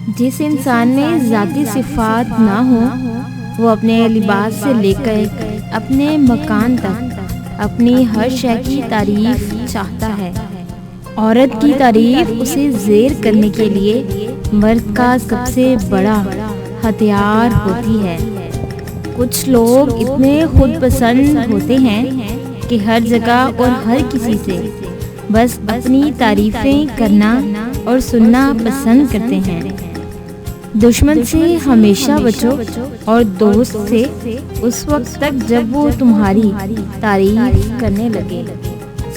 जिस इंसान में ज़ाती सिफ़ात ना हो वो अपने लिबास से लेकर अपने मकान तक अपनी हर शय की तारीफ चाहता है। औरत की तारीफ उसे ज़ेर करने के लिए मर्द का सबसे बड़ा हथियार होती है। कुछ लोग इतने खुद पसंद होते हैं कि हर जगह और हर किसी से बस अपनी तारीफ़ें करना और सुनना पसंद करते हैं। दुश्मन से हमेशा बचो और दोस्त से उस वक्त तक जब वो तुम्हारी तारीफ करने लगे।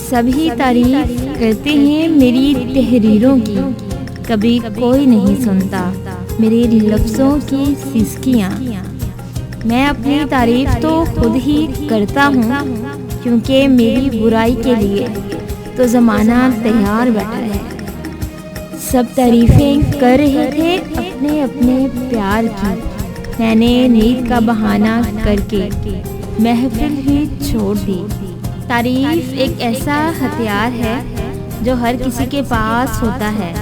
सभी तारीफ करते हैं मेरी तहरीरों की, कभी कोई नहीं सुनता मेरे लफ्ज़ों की सिसकियाँ। मैं अपनी तारीफ तो खुद ही करता हूँ क्योंकि मेरी बुराई के लिए तो ज़माना तैयार बैठा है। सब तारीफ़ें कर रहे थे अपने अपने प्यार की, मैंने नींद का बहाना करके महफिल ही छोड़ दी। तारीफ़ एक ऐसा हथियार है जो हर किसी के पास होता है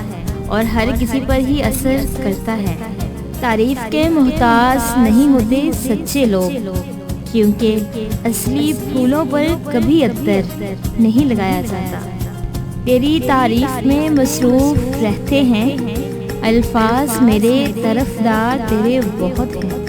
और हर किसी पर ही असर करता है। तारीफ़ के मोहताज नहीं होते सच्चे लोग, क्योंकि असली फूलों पर कभी अत्तर नहीं लगाया जाता। तेरी तारीफ में मसरूफ़ रहते हैं अल्फाज, मेरे तरफदार तेरे बहुत हैं।